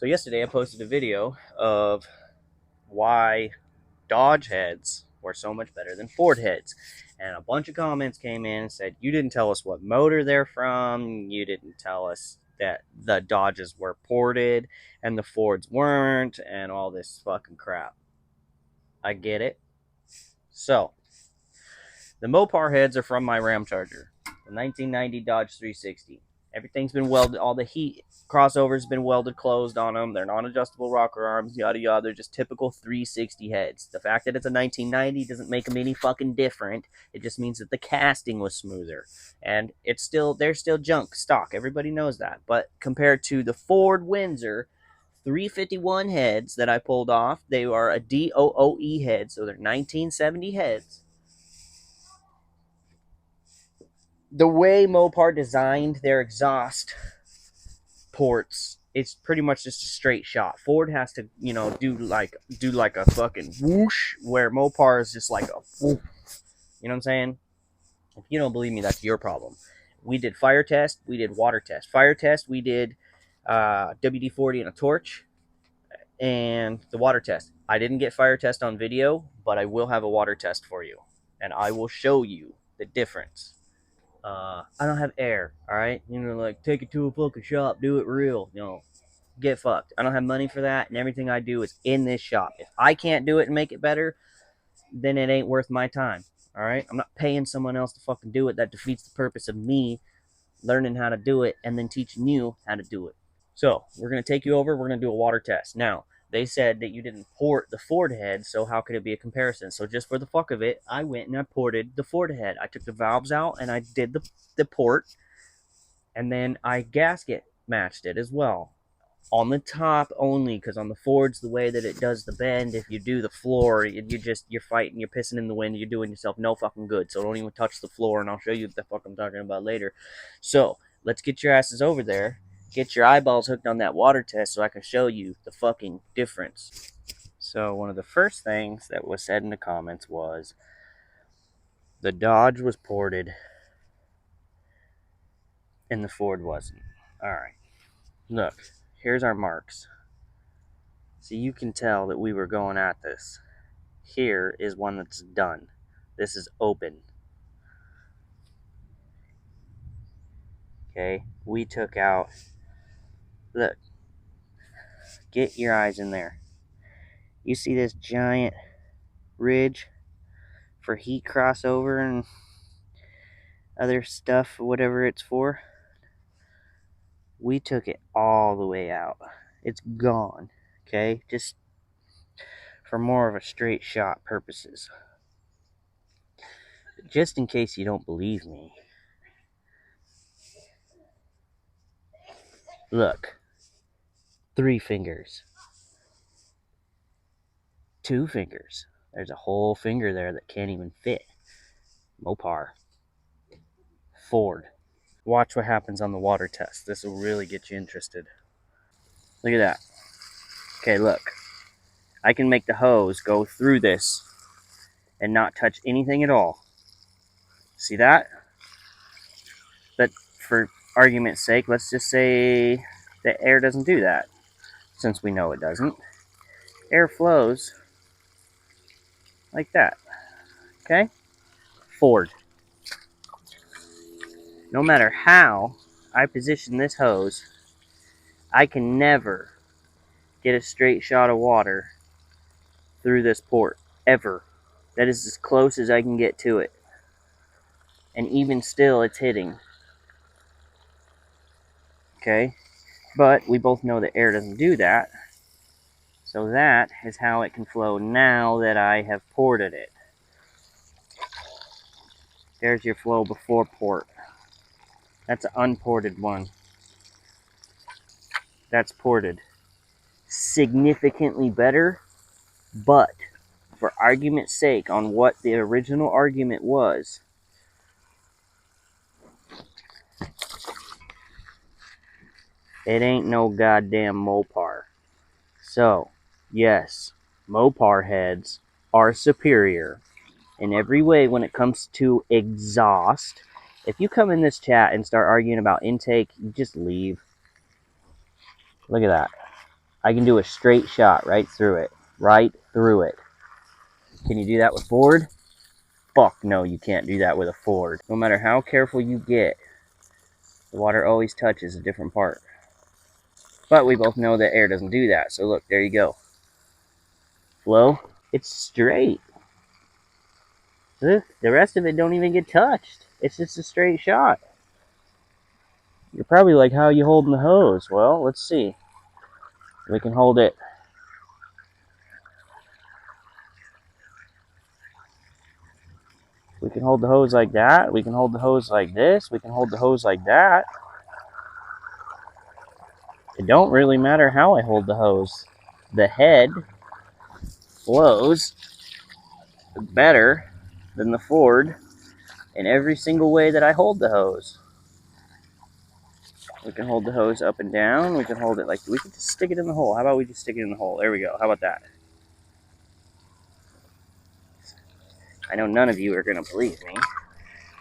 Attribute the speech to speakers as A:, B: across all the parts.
A: So yesterday I posted a video of why Dodge heads were so much better than Ford heads. And a bunch of comments came in and said, you didn't tell us what motor they're from. You didn't tell us that the Dodges were ported and the Fords weren't, and all this fucking crap. I get it. So, the Mopar heads are from my Ram Charger, the 1990 Dodge 360. Everything's been welded, all the heat crossovers been welded closed on them. They're non-adjustable rocker arms, yada yada. They're just typical 360 heads. The fact that it's a 1990 doesn't make them any fucking different. It just means that the casting was smoother, and they're still junk stock. Everybody knows that. But compared to the Ford Windsor 351 heads that I pulled off, they are a DOOE head, so they're 1970 heads. The way Mopar designed their exhaust ports, it's pretty much just a straight shot. Ford has to, do like a fucking whoosh, where Mopar is just like a whoosh. You know what I'm saying? If you don't believe me, that's your problem. We did fire test, we did water test. Fire test, we did WD-40 and a torch, and the water test. I didn't get fire test on video, but I will have a water test for you, and I will show you the difference. I don't have air, all right? Like, take it to a fucking shop, do it real. Get fucked. I don't have money for that, and everything I do is in this shop. If I can't do it and make it better, then it ain't worth my time, all right? I'm not paying someone else to fucking do it. That defeats the purpose of me learning how to do it and then teaching you how to do it. So, we're going to take you over. We're going to do a water test. Now, they said that you didn't port the Ford head, so how could it be a comparison? So just for the fuck of it, I went and I ported the Ford head. I took the valves out and I did the port, and then I gasket matched it as well. On the top only, because on the Fords, the way that it does the bend, if you do the floor, you're fighting, you're pissing in the wind, you're doing yourself no fucking good. So don't even touch the floor, and I'll show you what the fuck I'm talking about later. So let's get your asses over there. Get your eyeballs hooked on that water test so I can show you the fucking difference. So one of the first things that was said in the comments was the Dodge was ported and the Ford wasn't. Alright. Look, here's our marks. So you can tell that we were going at this. Here is one that's done. This is open. Okay? We took out... Look. Get your eyes in there. You see this giant ridge for heat crossover and other stuff, whatever it's for? We took it all the way out. It's gone. Okay? Just for more of a straight shot purposes. Just in case you don't believe me. Look. 3 fingers. 2 fingers. There's a whole finger there that can't even fit. Mopar. Ford. Watch what happens on the water test. This will really get you interested. Look at that. Okay, look. I can make the hose go through this and not touch anything at all. See that? But for argument's sake, let's just say that air doesn't do that, since we know it doesn't. Air flows like that. Okay? Ford. No matter how I position this hose, I can never get a straight shot of water through this port. Ever. That is as close as I can get to it. And even still, it's hitting. Okay? But we both know that air doesn't do that. So that is how it can flow now that I have ported it. There's your flow before port. That's an unported one. That's ported. Significantly better, but for argument's sake, on what the original argument was, it ain't no goddamn Mopar. So, yes, Mopar heads are superior in every way when it comes to exhaust. If you come in this chat and start arguing about intake, you just leave. Look at that. I can do a straight shot right through it. Right through it. Can you do that with Ford? Fuck no, you can't do that with a Ford. No matter how careful you get, the water always touches a different part. But we both know that air doesn't do that. So look, there you go. Flow. It's straight. The rest of it don't even get touched. It's just a straight shot. You're probably like, how are you holding the hose? Well, let's see. We can hold it. We can hold the hose like that. We can hold the hose like this. We can hold the hose like that. It don't really matter how I hold the hose. The head flows better than the Ford in every single way that I hold the hose. We can hold the hose up and down. We can hold it like, we can just stick it in the hole. How about we just stick it in the hole? There we go. How about that? I know none of you are going to believe me.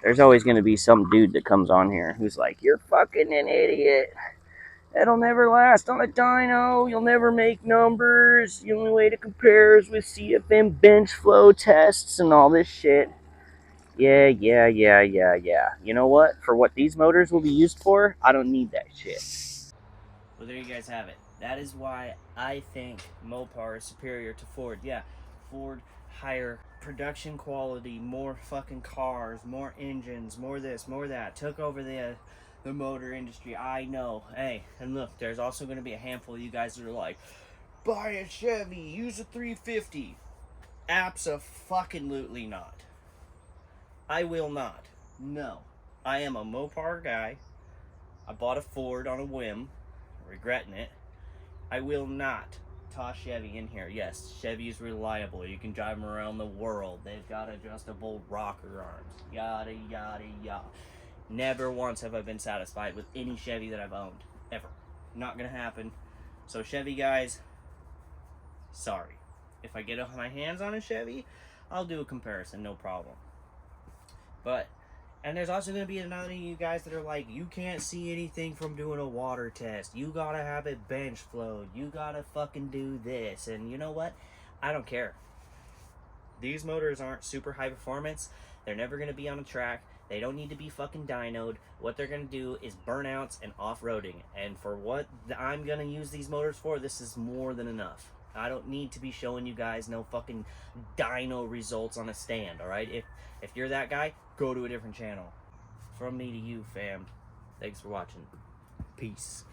A: There's always going to be some dude that comes on here who's like, you're fucking an idiot. That'll never last on a dyno. You'll never make numbers. The only way to compare is with CFM bench flow tests and all this shit. Yeah. You know what? For what these motors will be used for, I don't need that shit. Well, there you guys have it. That is why I think Mopar is superior to Ford. Yeah, Ford, higher production quality, more fucking cars, more engines, more this, more that. Took over the motor industry. I know. Hey, and look, there's also going to be a handful of you guys that are like, buy a Chevy, use a 350. Abso-fucking-lutely not. I will not. No. I am a Mopar guy. I bought a Ford on a whim, regretting it. I will not toss Chevy in here. Yes, Chevy is reliable. You can drive them around the world. They've got adjustable rocker arms. Yada, yada, yada. Never once have I been satisfied with any Chevy that I've owned. Ever. Not gonna happen. So Chevy guys, sorry. If I get my hands on a Chevy, I'll do a comparison, no problem. But, and there's also going to be another of you guys that are like, you can't see anything from doing a water test. You got to have it bench flowed. You got to fucking do this. And you know what? I don't care. These motors aren't super high performance. They're never going to be on a track. They don't need to be fucking dynoed. What they're going to do is burnouts and off-roading. And for what I'm going to use these motors for, this is more than enough. I don't need to be showing you guys no fucking dyno results on a stand, alright? If you're that guy, go to a different channel. From me to you, fam. Thanks for watching. Peace.